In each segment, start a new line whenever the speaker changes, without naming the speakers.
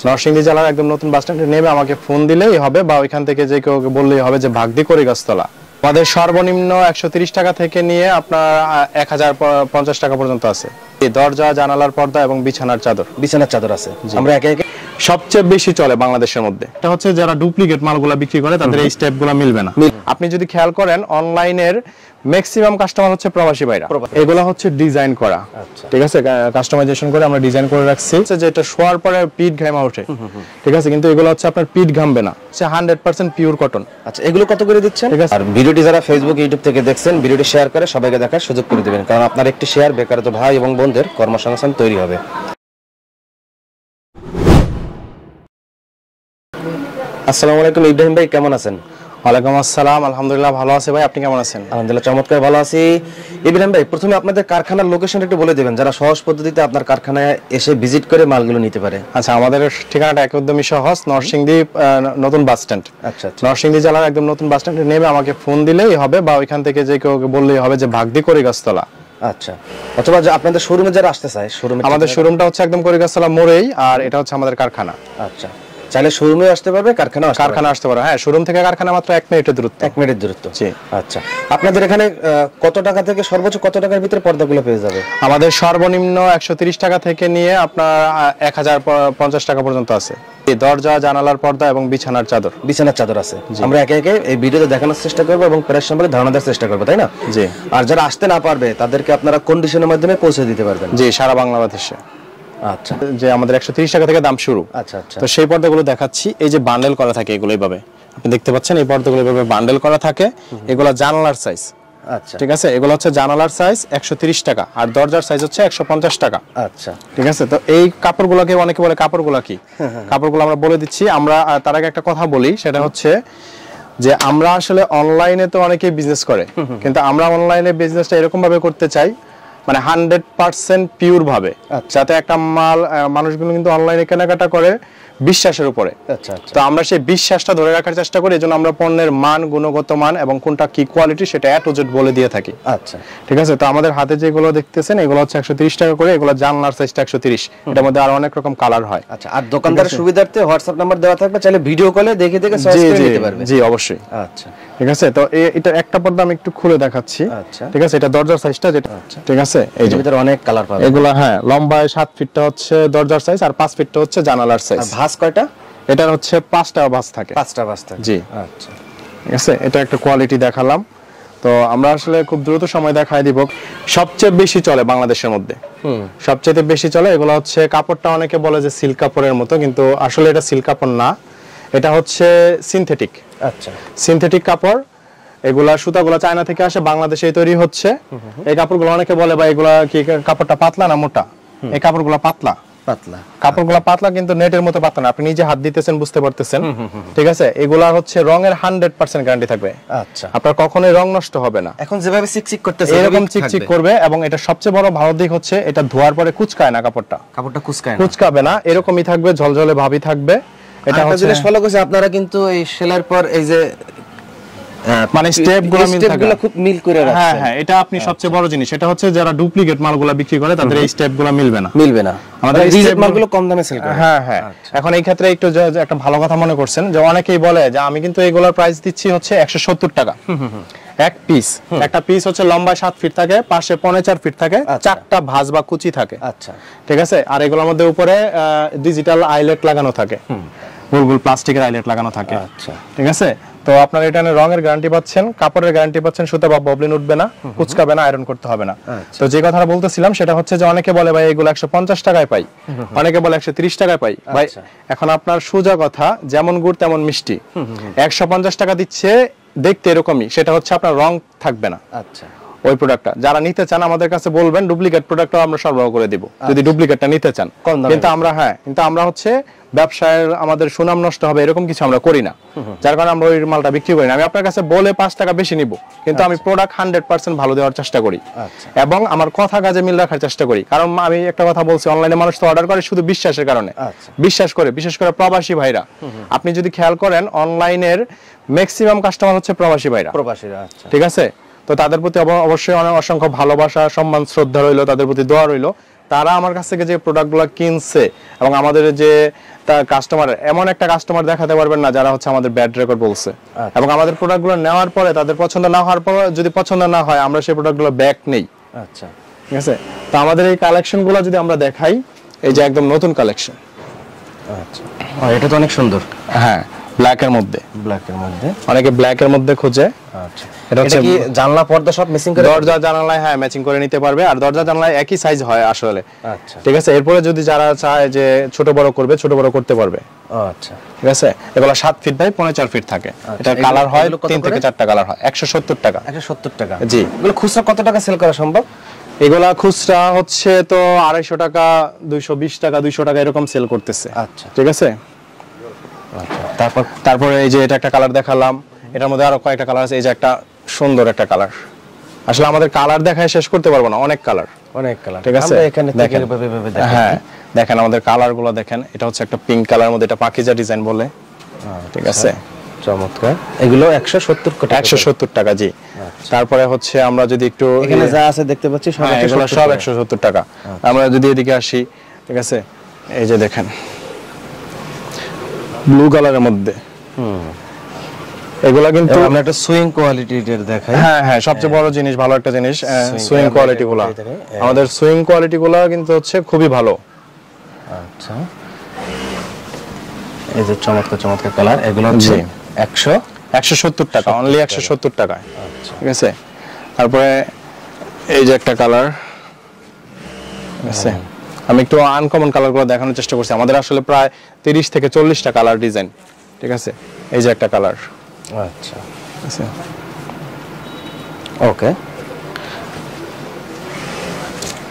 নরসিংদী জেলার একদম নতুন বাস স্ট্যান্ডে নেমে আমাকে ফোন দিলেই হবে বা ওইখান থেকে যে কেউ বললেই হবে যে ভাগদি করিগাছতলা। আমাদের সর্বনিম্ন 130 টাকা থেকে নিয়ে আপনার 1050 টাকা পর্যন্ত আছে। দরজা, জানালার পর্দা এবং বিছানার চাদর আছে। আমরা একে একে সবচেয়ে বেশি চলে বাংলাদেশের মধ্যে। এটা হচ্ছে যারা ডুপ্লিকেট মালগুলা বিক্রি করে তাদের এই স্টেপগুলো মিলবে না। আপনি যদি খেয়াল করেন অনলাইনের ম্যাক্সিমাম কাস্টমার হচ্ছে প্রবাসী ভাইরা। এগুলো হচ্ছে ডিজাইন করা, ঠিক আছে, কাস্টমাইজেশন করে আমরা ডিজাইন করে রাখছি যে এটা শোয়ার পরে পিঠ ঘামা ওঠে, ঠিক আছে, কিন্তু এগুলো হচ্ছে আপনার পিঠ ঘামবে না, হচ্ছে 100% পিওর কটন।
আচ্ছা, এগুলো কত করে দিচ্ছেন? আর ভিডিওটি যারা ফেসবুক, ইউটিউব থেকে দেখছেন, ভিডিওটি শেয়ার করে সবাইকে দেখার সুযোগ করে দিবেন, কারণ আপনার একটি শেয়ার বেকারত ভাই এবং বোনদের কর্মসংস্থান তৈরি হবে। আসসালামু আলাইকুম ইব্রাহিম ভাই, কেমন আছেন?
ওয়ালাইকুম আসসালাম, আলহামদুলিল্লাহ ভালো আছি ভাই, আপনি কেমন আছেন?
আলহামদুলিল্লাহ চমৎকার ভালো আছি। ইব্রাহিম ভাই, প্রথমে আপনাদের কারখানার লোকেশন একটু বলে দিবেন, যারা সহজ পদ্ধতিতে আপনার কারখানায় এসে ভিজিট করে মালগুলো নিতে পারে।
আচ্ছা, আমাদের ঠিকানাটা একদমই সহজ, নরসিংদী নতুন বাস স্ট্যান্ড।
আচ্ছা,
নরসিংদী জেলার একদম নতুন বাস স্ট্যান্ডে নেমে আমাকে ফোন দিলেই হবে বা ওইখান থেকে যে কেউ বললেই হবে যে ভাগদি করিগাছতলা।
আচ্ছা, অথবা আপনাদের শোরুমে যারা আসতে চায়, শোরুমে
আমাদের শোরুমটা হচ্ছে একদম করিগাছতলা মোড়েই, আর এটা হচ্ছে আমাদের কারখানা।
আচ্ছা, চাইলে শোরুমে আসতে পারবে, কারখানা
আসতে পারবে। হ্যাঁ, শোরুম থেকে কারখানা মাত্র 1 মিনিটের দূরত্ব।
1 মিনিটের দূরত্ব। জি। আচ্ছা, আপনাদের এখানে কত টাকা থেকে সর্বোচ্চ কত টাকার ভিতরে পর্দাগুলো পেয়ে যাবে?
আমাদের সর্বনিম্ন 130 টাকা থেকে নিয়ে আপনার 1050 টাকা পর্যন্ত আছে। দরজা, জানালার পর্দা এবং বিছানার চাদর আছে।
আমরা একে একে এই ভিডিওতে দেখানোর চেষ্টা করব এবং প্রাইস সম্পর্কে ধারণা দেওয়ার চেষ্টা করব, তাই না?
জি।
আর যারা আসতে না পারবে তাদেরকে আপনারা কন্ডিশনের মাধ্যমে পৌঁছে দিতে পারবেন?
জি, সারা বাংলাদেশে।
আচ্ছা,
যে আমাদের 130 টাকা থেকে দাম শুরু।
আচ্ছা আচ্ছা।
তো সেই পর্দাগুলো দেখাচ্ছি। এই যে বান্ডেল করা থাকে এগুলো এইভাবে, আপনি দেখতে পাচ্ছেন এই পর্দাগুলো এইভাবে বান্ডেল করা থাকে। এগুলো জানালার সাইজ।
আচ্ছা,
ঠিক আছে, এগুলো হচ্ছে জানালার সাইজ 130 টাকা আর দরজার সাইজ হচ্ছে 150 টাকা।
আচ্ছা,
ঠিক আছে। তো এই কাপড়গুলোকে অনেকে বলে কাপড়গুলো কি, কাপড়গুলো আমরা বলে দিচ্ছি। আমরা তার আগে একটা কথা বলি, সেটা হচ্ছে যে আমরা আসলে অনলাইনে তো অনেকেই বিজনেস করে, কিন্তু আমরা অনলাইনে বিজনেসটা এরকম ভাবে করতে চাই মানে 100% পিওর ভাবে, যাতে একটা মাল মানুষগুলো কিন্তু অনলাইনে কেনাকাটা করে বিশ্বাসের উপরে।
আচ্ছা আচ্ছা।
তো আমরা সেই বিশ্বাসটা ধরে রাখার চেষ্টা করি, এজন্য আমরা পণ্যের মান, গুণগত মান এবং কোনটা কি কোয়ালিটি সেটা এ টু জেড বলে দিয়ে থাকি।
আচ্ছা,
ঠিক আছে। তো আমাদের হাতে যেগুলো দেখতেছেন এগুলো হচ্ছে 130 টাকা করে, এগুলো জানলার সাইজটা 130, এটার মধ্যে আর অনেক রকম কালার হয়।
আচ্ছা, আর দোকানদারের সুবিধার্থে হোয়াটসঅ্যাপ নাম্বার দেওয়া থাকবে, চাইলে ভিডিও কলে দেখে দেখে সহজ করে নিতে পারবে।
জি, অবশ্যই।
আচ্ছা,
ঠিক আছে। তো এটা একটা পর্দা আমি একটু খুলে দেখাচ্ছি।
আচ্ছা,
ঠিক আছে, এটা দরজার সাইজটা যেটা। ঠিক আছে, এই যে
ভিতরে অনেক কালার পাবেন
এগুলো। হ্যাঁ, লম্বায় 7 ফিটটা হচ্ছে দরজার সাইজ আর 5 ফিটটা হচ্ছে জানালার সাইজ।
আর ভাঁজ কয়টা?
এটার হচ্ছে 5টা ভাঁজ থাকে।
5টা ভাঁজ থাকে।
জি।
আচ্ছা,
ঠিক আছে, এটা একটা কোয়ালিটি দেখালাম। তো আমরা আসলে খুব দ্রুত সময় দেখায় দিব। সবচেয়ে বেশি চলে বাংলাদেশের মধ্যে, সবচেয়ে বেশি চলে এগুলো হচ্ছে কাপড়টা অনেকে বলে যে সিল্ক কাপড়ের মতো, কিন্তু আসলে এটা সিল্ক কাপড় না, এটা হচ্ছে সিনথেটিক।
আচ্ছা,
সিনথেটিক কাপড়। এগুলা সুতাগুলা চায়না থেকে আসে, বাংলাদেশেই তৈরি হচ্ছে। এই কাপড়গুলো অনেকে বলে ভাই এগুলা কি কাপড়টা পাতলা না মোটা? এই কাপড়গুলো পাতলা। কাপড়গুলো পাতলা, কিন্তু নেটের মতো পাতলা না, আপনি নিজে হাত দিতেছেন বুঝতে পারতেছেন। ঠিক আছে, এগুলা হচ্ছে রঙের 100% গ্যারান্টি থাকবে।
আচ্ছা,
আপনার কখনোই রং নষ্ট হবে না।
এখন যেভাবে চিকচিক করতেছে
এরকম চিকচিক করবে, এবং এটা সবচেয়ে বড় ভালো দিক হচ্ছে এটা ধোয়ার পরে কুচকায় না, কাপড়টা কুচকাবে না, এরকমই থাকবে, ঝলঝলে ভাবই থাকবে। এটা হচ্ছে
জিনিস ফলো করছে আপনারা, কিন্তু এই সেলার পর এই যে
মানে স্টেপগুলো
খুব মিল করে রাখছেন।
হ্যাঁ হ্যাঁ, এটা আপনি সবচেয়ে বড় জিনিস, এটা হচ্ছে যারা ডুপ্লিকেট মালগুলো বিক্রি করে তাদের এই স্টেপগুলো মিলবে না।
আমাদের রিজেক্ট মালগুলো কম দামে সেল করে।
হ্যাঁ হ্যাঁ। এখন এই ক্ষেত্রে একটু একটা ভালো কথা মনে করছেন, যে অনেকেই বলে যে আমি কিন্তু এগুলোর প্রাইস দিচ্ছি হচ্ছে 170 টাকা এক পিস। একটা পিস হচ্ছে লম্বা 7 ফিট থাকে, পাশে 4.5 ফিট থাকে, 4টা ভাঁজ বা কুচি থাকে।
আচ্ছা,
ঠিক আছে। আর এগুলোর মধ্যে উপরে ডিজিটাল আইলেট লাগানো থাকে, গোল গোল প্লাস্টিকের আইলেট লাগানো থাকে।
আচ্ছা,
ঠিক আছে। তো আপনার এটা রঙের গ্যারান্টি পাচ্ছেন, কাপড়ের গ্যারান্টি পাচ্ছেন, সুতা বা ববলিন উঠবে না, কুচকাবে না, আয়রন করতে হবে না। তো যে কথাটা বলতেছিলাম সেটা হচ্ছে যে অনেকে বলে ভাই এগুলো 150 টাকায় পাই, অনেকে বলে 130 টাকায় পাই। ভাই এখন আপনার সোজা কথা, যেমন গুড় তেমন মিষ্টি। 150 টাকা দিচ্ছে দেখতে এরকমই, সেটা হচ্ছে আপনার রং থাকবে না।
আচ্ছা,
ওই প্রোডাক্টটা যারা নিতে চান আমাদের কাছে বলবেন, ডুপ্লিকেট প্রোডাক্টও আমরা সরবরাহ করে দিব যদি ডুপ্লিকেটটা নিতে চান। কিন্তু আমরা হচ্ছে ব্যবসায় আমাদের সুনাম নষ্ট হবে এরকম কিছু আমরা করি না, যার কারণে আমরা ওই মালটা বিক্রি করি না। আমি আপনার কাছে বলে 5 টাকা বেশি নিব, কিন্তু আমি প্রোডাক্ট 100% ভালো দেওয়ার চেষ্টা করি এবং আমার কথা কাজে মিল রাখার চেষ্টা করি। কারণ আমি একটা কথা বলছি, অনলাইনে মানুষ তো অর্ডার করে শুধু বিশ্বাসের কারণে, বিশ্বাস করে, বিশেষ করে প্রবাসী ভাইরা। আপনি যদি খেয়াল করেন অনলাইনের ম্যাক্সিমাম কাস্টমার হচ্ছে প্রবাসী ভাইরা। ঠিক আছে। তো তাদের প্রতি অবশ্যই অনেক অসংখ্য ভালোবাসা, সম্মান, শ্রদ্ধা রইলো, তাদের প্রতি দোয়া রইলো। তারা আমার কাছ থেকে যে প্রোডাক্টগুলো কিনছে এবং আমাদের যে কাস্টমার, এমন একটা কাস্টমার দেখাতে পারবেন না যারা হচ্ছে আমাদের ব্যাড রেকর্ড বলছে। এবং আমাদের প্রোডাক্টগুলো নেওয়ার পরে তাদের পছন্দ না হওয়ার পর, যদি পছন্দ না হয় আমরা সেই প্রোডাক্টগুলো ব্যাক নেই।
আচ্ছা,
ঠিক আছে। তো আমাদের এই কালেকশনগুলো যদি আমরা দেখাই, এই যে একদম নতুন কালেকশন।
আচ্ছা, এটা তো অনেক সুন্দর।
হ্যাঁ, ব্ল্যাকের মধ্যে, অনেকে ব্ল্যাকের মধ্যে খোঁজে।
আচ্ছা, এটা হচ্ছে কি জানলা পর্দা সব ম্যাচিং করে? দরজা
জানালায় হ্যাঁ ম্যাচিং করে নিতে পারবে, আর দরজা জানালায় একই সাইজ হয় আসলে। আচ্ছা, ঠিক আছে। এরপরে যদি যারা চায় যে ছোট বড় করবে, ছোট বড় করতে পারবে। আচ্ছা, ঠিক আছে। এগুলো 7 ফিট বাই 4.5 ফিট থাকে। এটা কালার হয় 3 থেকে 4টা কালার হয়। 170 টাকা।
170 টাকা,
জি।
এগুলো খুচরা কত টাকা সেল করা সম্ভব?
এগুলা খুচরা হচ্ছে তো 250 টাকা, 220 টাকা, 200 টাকা এরকম সেল করতেছে। আচ্ছা, ঠিক আছে। তারপরে এই যে এটা একটা কালার দেখালাম, এটার মধ্যে আরো কয়েকটা কালার আছে। এই যে একটা সুন্দর একটা কালার, আসলে আমাদের কালার দেখায় শেষ করতে পারবো না, অনেক কালার, ঠিক আছে।
এখানে দেখেন,
হ্যাঁ দেখেন আমাদের কালার গুলো দেখেন। এটা হচ্ছে একটা পিঙ্ক কালার মধ্যে, এটা পাকিজা ডিজাইন বলে। ঠিক আছে,
চমৎকার। এগুলো 170
টাকা। জি। তারপরে হচ্ছে আমরা যদি একটু
এখানে যা আছে দেখতে পাচ্ছি সব
এগুলো সব 170 টাকা। আমরা যদি এদিকে আসি, ঠিক আছে, এই যে দেখেন ব্লু কালারের মধ্যে, এগুলা কিন্তু
আমরা একটা সুইং কোয়ালিটির দেখাই।
হ্যাঁ হ্যাঁ, সবচেয়ে বড় জিনিস, ভালো একটা জিনিস সুইং কোয়ালিটি গুলো। আমাদের সুইং কোয়ালিটি গুলো কিন্তু হচ্ছে খুবই ভালো।
আচ্ছা, এই যে চমৎকার চমৎকার কালার, এগুলো হচ্ছে
170 টাকা, অনলি 170 টাকায়। আচ্ছা, ঠিক আছে। তারপরে এই যে একটা কালার আছে, আমি একটু আনকমন কালারগুলো দেখানোর চেষ্টা করছি। আমাদের আসলে প্রায় 30 থেকে 40টা কালার ডিজাইন। ঠিক আছে, এই যে একটা কালার।
আচ্ছা, আচ্ছা, ওকে।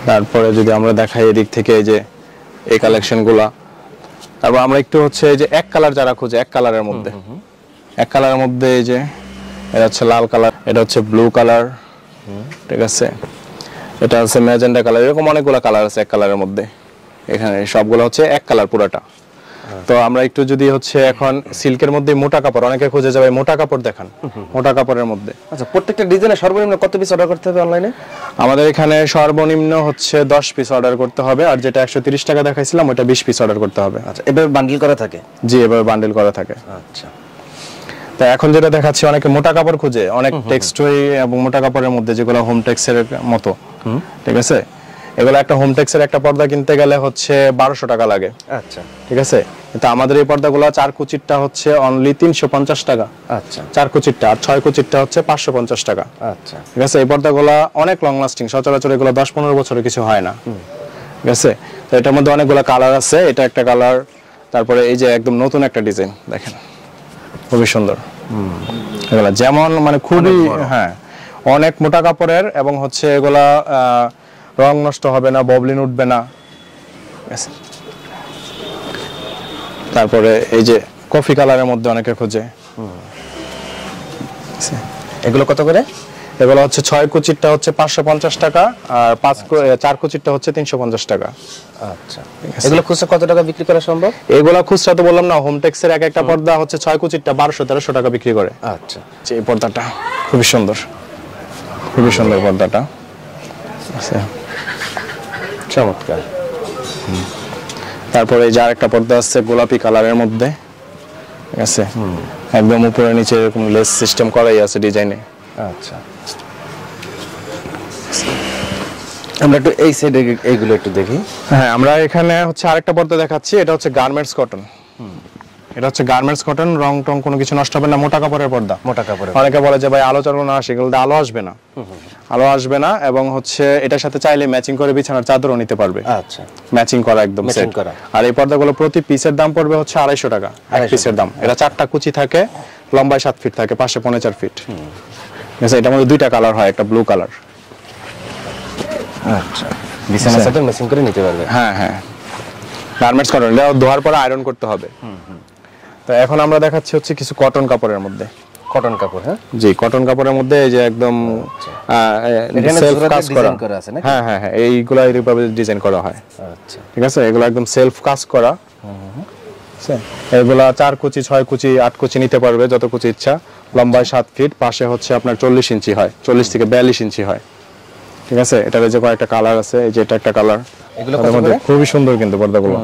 তারপরে যদি আমরা দেখাই এদিক থেকে, এই যে এই কালেকশনগুলো। তারপর আমরা একটু হচ্ছে এই যে এক কালার যারা খুঁজে, এক কালারের মধ্যে, এক কালারের মধ্যে এই যে এটা হচ্ছে লাল কালার, এটা হচ্ছে ব্লু কালার, ঠিক আছে, এটা হচ্ছে ম্যাজেন্ডা কালার, এরকম অনেকগুলো কালার আছে এক কালারের মধ্যে। এখানে সবগুলো হচ্ছে এক কালার পুরোটা। তো আমরা একটু যদি হচ্ছে এখন সিল্কের মধ্যে মোটা কাপড়, অনেকে খুঁজে যাবে মোটা কাপড় দেখান, মোটা কাপড়ের মধ্যে।
আচ্ছা, প্রত্যেকটা ডিজাইনে সর্বনিম্ন কত পিস অর্ডার করতে হবে অনলাইনে?
আমাদের এখানে সর্বনিম্ন হচ্ছে 10 পিস অর্ডার করতে হবে, আর যেটা 130 টাকা দেখাইছিলাম ওটা 20 পিস অর্ডার করতে হবে।
আচ্ছা, এভাবে বান্ডেল করা থাকে?
জি, এভাবে বান্ডেল করা থাকে।
আচ্ছা,
তো এখন যেটা দেখাচ্ছি, অনেকে মোটা কাপড় খুঁজে, অনেক টেক্সটাইল এবং মোটা কাপড়ের মধ্যে যেগুলো হোম টেক্সের মতো, ঠিক আছে। এগুলো একটা হোম টেক্সের একটা পর্দা কিনতে গেলে হচ্ছে 1200 টাকা লাগে। আচ্ছা, ঠিক আছে। কিন্তু আমাদের এই পর্দাগুলো 4 কুচিরটা হচ্ছে অনলি 350 টাকা। আচ্ছা, 4 কুচিরটা, আর 6 কুচিরটা হচ্ছে 550 টাকা। আচ্ছা, ঠিক আছে। এই পর্দাগুলো অনেক লং লাস্টিং, সচরাচর এগুলো 10-15 বছরের কিছু হয় না। ঠিক আছে। তো এটার মধ্যে অনেকগুলো কালার আছে, এটা একটা কালার। তারপরে এই যে একদম নতুন একটা ডিজাইন দেখেন, খুবই সুন্দর। এগুলা যেমন মানে খুবই, হ্যাঁ, অনেক মোটা কাপড়ের, এবং হচ্ছে এগুলা রং নষ্ট হবে না, ববলিন উঠবে না। তারপরে এই যে কফি কালারের মধ্যে অনেকে খোঁজে,
এগুলো কত করে?
এগুলো হচ্ছে 6 কুচিরটা হচ্ছে 550 টাকা, আর 4 কুচিরটা হচ্ছে 350 টাকা।
আচ্ছা, এগুলো খুচরা কত টাকা বিক্রি করা সম্ভব?
এগুলো খুচরা তো বললাম না, হোম টেক্সের এক একটা পর্দা হচ্ছে 6 কুচিরটা 1200-1300 টাকা বিক্রি করে। আচ্ছা, এই পর্দাটা খুবই সুন্দর, খুবই সুন্দর পর্দাটা। আচ্ছা,
চমৎকার।
তারপরে এই যে আরেকটা পর্দা আছে গোলাপি কালারের মধ্যে, ঠিক আছে, একদম উপরে নিচে এরকম লেস সিস্টেম করাই আছে ডিজাইনে।
আচ্ছা, আমরা একটু এই সাইডে এইগুলো একটু দেখি।
হ্যাঁ, আমরা এখানে হচ্ছে আরেকটা পর্দা দেখাচ্ছি, এটা হচ্ছে গার্মেন্টস কটন। এটা হচ্ছে গার্মেন্টস কটন, রং টং কোনো কিছু নষ্ট হবে না, মোটা কাপড়ের পর্দা। মোটা কাপড়ের, অনেকে বলে যে ভাই আলো চালানো না, সেগুলো আলো আসবে না, আলো আসবে না, এবং হচ্ছে এটার সাথে চাইলে ম্যাচিং করে বিছানার চাদরও নিতে পারবে। আচ্ছা, ম্যাচিং করা, একদম সেট করা। আর এই পর্দাগুলো প্রতি পিসের দাম পড়বে হচ্ছে 250 টাকা, এক পিসের দাম। এটা 4টা কুচি থাকে, লম্বায় 7 ফিট থাকে, 5.4 ফিট। ঠিক আছে, এটার মধ্যে 2টা কালার হয়, একটা ব্লু কালার।
আচ্ছা, বিছানার সাথে ম্যাচিং করে নিতে পারবে।
হ্যাঁ হ্যাঁ, গার্মেন্টস কটন, এটা ধোয়ার পরে আয়রন করতে হবে। তো এখন আমরা দেখাচ্ছি হচ্ছে কিছু কটন কাপড়ের মধ্যে।
কটন কাপড়? হ্যাঁ,
জি, কটন কাপড়ের মধ্যে এই যে একদম সেলফ কাজ করা আছে না? হ্যাঁ হ্যাঁ হ্যাঁ, এইগুলা এইভাবে ডিজাইন করা হয়। আচ্ছা, ঠিক আছে, এগুলো একদম সেলফ কাজ করা। এগুলা 4 কুচি, 6 কুচি, 8 কুচি নিতে পারবে, যত কুচি ইচ্ছা। লম্বায় 7 ফিট, পাশে হচ্ছে আপনার 40 ইঞ্চি হয়, 40 থেকে 42 ইঞ্চি হয়। ঠিক আছে, এটার যে কয়েকটা কালার আছে, এই যে এটা একটা কালার,
এগুলো কত করে?
খুবই সুন্দর কিন্তু পর্দাগুলো।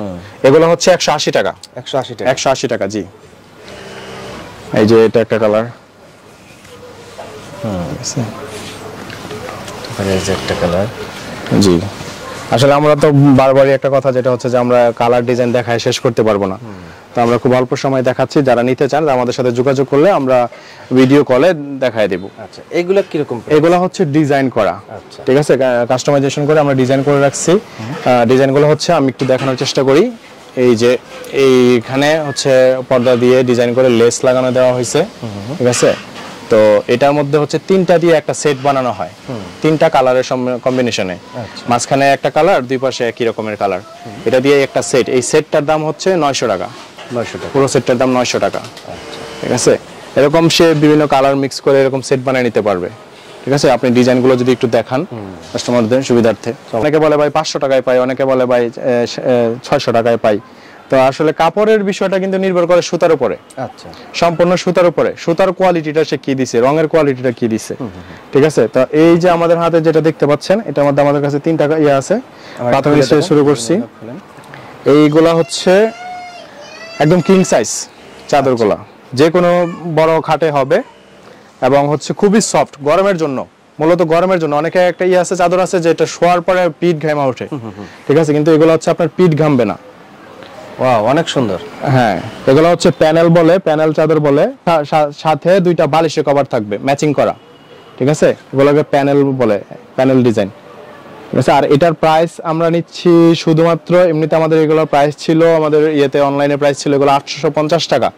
এগুলো হচ্ছে 180 টাকা।
180 টাকা।
180 টাকা, জি। এই যে এটা একটা কালার।
এই যে একটা কালার।
জি। আসলে আমরা তো বারবারই একটা কথা যেটা হচ্ছে যে আমরা কালার ডিজাইন দেখায় শেষ করতে পারবো না। তো আমরা খুব অল্প সময় দেখাচ্ছি, যারা নিতে চান আমাদের সাথে যোগাযোগ করলে আমরা ভিডিও কলে দেখায় দেব।
আচ্ছা, এগুলো কি রকম?
এগুলো হচ্ছে ডিজাইন করা।
আচ্ছা,
ঠিক আছে, কাস্টমাইজেশন করে আমরা ডিজাইন করে রাখছি। ডিজাইনগুলো হচ্ছে আমি একটু দেখানোর চেষ্টা করি। এই যে এইখানে হচ্ছে পর্দা দিয়ে ডিজাইন করে লেস লাগানো দেওয়া হয়েছে। ঠিক আছে, তো এটার মধ্যে হচ্ছে 3টা দিয়ে একটা সেট বানানো হয়, 3টা কালারের কম্বিনেশনে। মাঝখানে একটা কালার, দুই পাশে একই রকমের কালার, এটা দিয়ে একটা সেট। এই সেটটার দাম হচ্ছে 900 টাকা। 900 টাকা, পুরো সেটটার দাম 900 টাকা। ঠিক আছে, এরকম সে বিভিন্ন কালার মিক্স করে এরকম সেট বানিয়ে নিতে পারবে। ঠিক আছে, আপনি ডিজাইনগুলো যদি একটু দেখান কাস্টমারদের সুবিধার্থে। অনেকে বলে ভাই 500 টাকায় পাই, অনেকে বলে ভাই 600 টাকায় পাই। তো আসলে কাপড়ের বিষয়টা কিন্তু নির্ভর করে সুতার উপরে। আচ্ছা, সম্পূর্ণ সুতার উপরে, সুতার কোয়ালিটিটা সে কি দিছে, রঙের কোয়ালিটিটা কি দিছে। ঠিক আছে, তো এই যে আমাদের হাতে যেটা দেখতে পাচ্ছেন, এটার মধ্যে আমাদের কাছে 3টা ইয়ে আছে। প্রথমে শুরু করছি, এইগুলা হচ্ছে একদম কিং সাইজ চাদরগুলা, যে কোনো বড় খাটে হবে এবং হচ্ছে খুবই সফট, গরমের জন্য, মূলত গরমের জন্য। অনেকে একটা ইয়ে আছে, চাদর আছে যেটা শোয়ার পরে পিঠ ঘামা ওঠে। ঠিক আছে, কিন্তু এগুলো হচ্ছে আপনার পিঠ ঘামবে না।
ওয়াও, অনেক সুন্দর।
হ্যাঁ, এগুলো হচ্ছে প্যানেল বলে, প্যানেল চাদর বলে, সাথে 2টা বালিশের কভার থাকবে ম্যাচিং করা। ঠিক আছে, এগুলোকে প্যানেল বলে, প্যানেল ডিজাইন। ঠিক আছে, আর এটার প্রাইস আমরা নিচ্ছি শুধুমাত্র, এমনিতে আমাদের এগুলোর প্রাইস ছিল, আমাদের ইয়েতে অনলাইনে প্রাইস ছিল এগুলো 850 টাকা।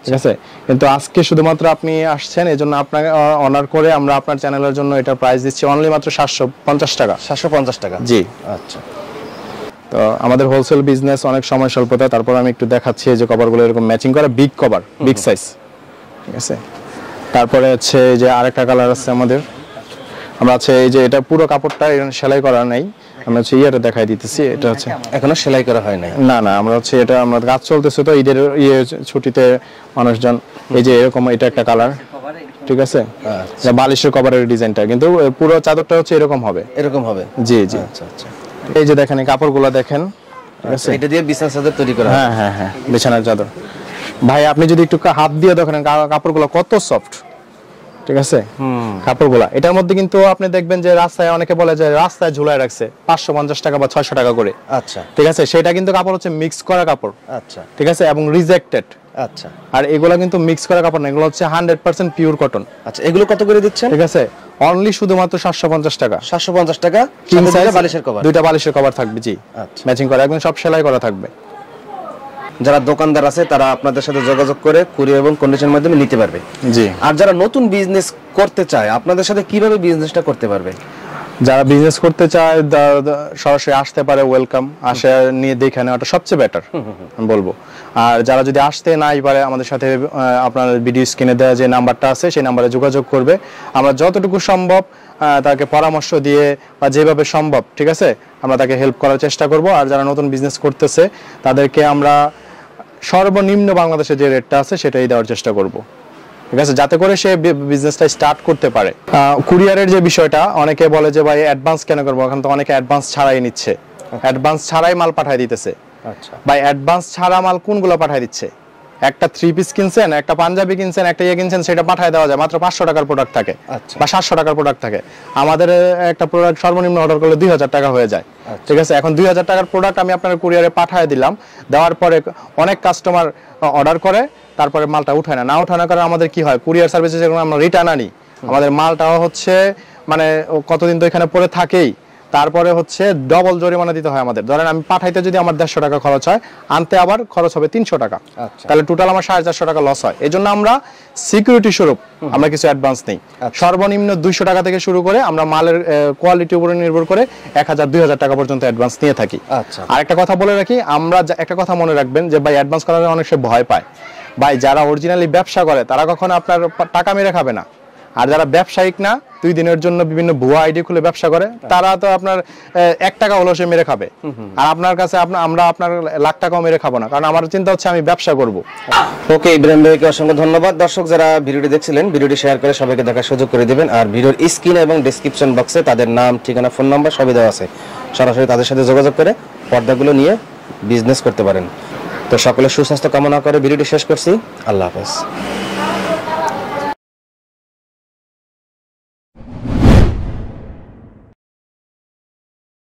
ঠিক আছে, কিন্তু আজকে শুধুমাত্র আপনি আসছেন, এজন্য আপনাকে অনার করে আমরা আপনার চ্যানেলের জন্য এটার প্রাইস দিচ্ছি অনলি মাত্র 750 টাকা।
750 টাকা,
জি।
আচ্ছা,
তো আমাদের হোলসেল বিজনেস, অনেক সময় স্বল্পতা। তারপর আমি একটু দেখাচ্ছি এই যে কভারগুলো এরকম ম্যাচিং করা, বিগ কভার, বিগ সাইজ। ঠিক আছে, তারপরে হচ্ছে যে আরেকটা কালার আছে আমাদের। আমরা আছে এই যে এটা পুরো কাপড়টা সেলাই করা নাই, আমরা হচ্ছে ইয়েটা দেখাই দিতেছি। এটা হচ্ছে
এখনো সেলাই করা হয় নাই।
না না, আমরা হচ্ছে এটা আমরা কাজ চলতেছে তো ঈদের ইয়ে ছুটিতে মানুষজন, এই যে এরকম এটা একটা কালার। ঠিক আছে, বালিশের কভারের ডিজাইনটা কিন্তু পুরো চাদরটা হচ্ছে এরকম হবে।
এরকম হবে,
জি জি।
আচ্ছা আচ্ছা,
এই যে দেখেন এই কাপড়গুলো দেখেন। ঠিক আছে,
এটা দিয়ে বিছানার চাদর তৈরি করা।
হ্যাঁ হ্যাঁ হ্যাঁ, বিছানার চাদর। ভাই আপনি যদি একটু হাত দিয়ে দেখেন কাপড়গুলো কত সফট। ঠিক আছে, কাপড়গুলা এটার মধ্যে কিন্তু আপনি দেখবেন যে রাস্তায় অনেকে বলে যে রাস্তায় ঝুলায় রাখছে 550 টাকা বা 600 টাকা করে।
আচ্ছা,
ঠিক আছে, সেটা কিন্তু কাপড় হচ্ছে মিক্স করা কাপড়। আচ্ছা, ঠিক আছে, এবং রিজেক্টেড। আচ্ছা, আর এগুলা কিন্তু মিক্স করা কাপড় না, এগুলো হচ্ছে 100% পিওর কটন।
আচ্ছা, এগুলো কত করে দিচ্ছেন?
ঠিক আছে, অনলি শুধুমাত্র 750 টাকা।
750 টাকা,
কিং সাইজ
বালিশের কভার,
2টা বালিশের কভার থাকবে। জি, আচ্ছা, ম্যাচিং করা, একদম সব সেলাই করা থাকবে।
যারা দোকানদার আছে তারা আপনাদের সাথে যোগাযোগ করে কুরিয়ার এবং কন্ডিশনের মাধ্যমে নিতে পারবে।
জি,
আর যারা নতুন বিজনেস করতে চায় আপনাদের সাথে কিভাবে বিজনেসটা করতে পারবে?
যারা বিজনেস করতে চায় সরাসরি আসতে পারে, ওয়েলকাম, আসে নিয়ে দেখে নেওয়াটা সবচেয়ে বেটার আমি বলবো। আর যারা যদি আসতে নাই পারে, আমাদের সাথে আপনার ভিডিও স্ক্রিনে দেওয়া যে নাম্বারটা আছে সেই নাম্বারে যোগাযোগ করবে। আমরা যতটুকু সম্ভব তাকে পরামর্শ দিয়ে বা যেভাবে সম্ভব, ঠিক আছে, আমরা তাকে হেল্প করার চেষ্টা করব। আর যারা নতুন বিজনেস করতেছে তাদেরকে আমরা সর্বনিম্ন বাংলাদেশে যে রেটটা আছে সেটাই দেওয়ার চেষ্টা করব। ঠিক আছে, যাতে করে সে বিজনেসটা স্টার্ট করতে পারে। কুরিয়ারের যে বিষয়টা, অনেকে বলে যে ভাই অ্যাডভান্স কেন করবো, এখন তো অনেকে অ্যাডভান্স ছাড়াই নিচ্ছে, অ্যাডভান্স ছাড়াই মাল পাঠায় দিতেছে। আচ্ছা ভাই, অ্যাডভান্স ছাড়া মাল কোনগুলো পাঠায় দিচ্ছে? একটা 3 পিস কিনছেন, একটা পাঞ্জাবি কিনছেন, একটা ইয়ে কিনছেন, সেটা পাঠায় দেওয়া যায়, মাত্র 500 টাকার প্রোডাক্ট থাকে বা 700 টাকার প্রোডাক্ট থাকে। আমাদের একটা প্রোডাক্ট সর্বনিম্ন অর্ডার করলে 2000 টাকা হয়ে যায়। ঠিক আছে, এখন 2000 টাকার প্রোডাক্ট আমি আপনার কুরিয়ারে পাঠিয়ে দিলাম, দেওয়ার পরে অনেক কাস্টমার অর্ডার করে, তারপরে মালটা উঠায় না, ওঠানোর কারণে আমাদের কি হয়, কুরিয়ার সার্ভিসে যখন আমরা রিটার্ন আনি, আমাদের মালটাও হচ্ছে মানে কতদিন তো এখানে পড়ে থাকেই, তারপরে হচ্ছে ডবল জরিমানা দিতে হয় আমাদের। ধরেন আমি পাঠাইতে যদি আমার 150 টাকা খরচ হয়, আনতে আবার খরচ হবে 300 টাকা, তাহলে টোটাল আমার 450 টাকা লস হয়। এই জন্য আমরা সিকিউরিটি স্বরূপ আমরা কিছু অ্যাডভান্স নেই। সর্বনিম্ন 200 টাকা থেকে শুরু করে আমরা মালের কোয়ালিটির উপরে নির্ভর করে 1000-2000 টাকা পর্যন্ত অ্যাডভান্স নিয়ে থাকি। আর একটা কথা বলে রাখি, আমরা একটা কথা মনে রাখবেন যে ভাই অ্যাডভান্স করার অনেক সে ভয় পায়। ভাই যারা অরিজিনালি ব্যবসা করে তারা কখনো আপনার টাকা মেরে খাবে না, আর যারা ব্যবসায়িক না 2 দিনের জন্য বিভিন্ন ভুয়া আইডি খুলে ব্যবসা করে, তারা তো আপনার 1 টাকা হলো সে মেরে খাবে। আর আপনার কাছে আমরা আপনার লাখ টাকাও মেরে খাবো না, কারণ আমার চিন্তা হচ্ছে আমি ব্যবসা করব।
ওকে, ইব্রাহিম ভাইকে অসংখ্য ধন্যবাদ। দর্শক যারা ভিডিওটি দেখছিলেন, ভিডিওটি শেয়ার করে সবাইকে দেখার সুযোগ করে দিবেন। আর ভিডিওর স্ক্রিন এবং ডেসক্রিপশন বক্সে তাদের নাম, ঠিকানা, ফোন নাম্বার সবই দেওয়া আছে। সরাসরি তাদের সাথে যোগাযোগ করে পর্দাগুলো নিয়ে বিজনেস করতে পারেন। তো সকলের সুস্বাস্থ্য কামনা করে ভিডিওটি শেষ করছি। আল্লাহ হাফেজ।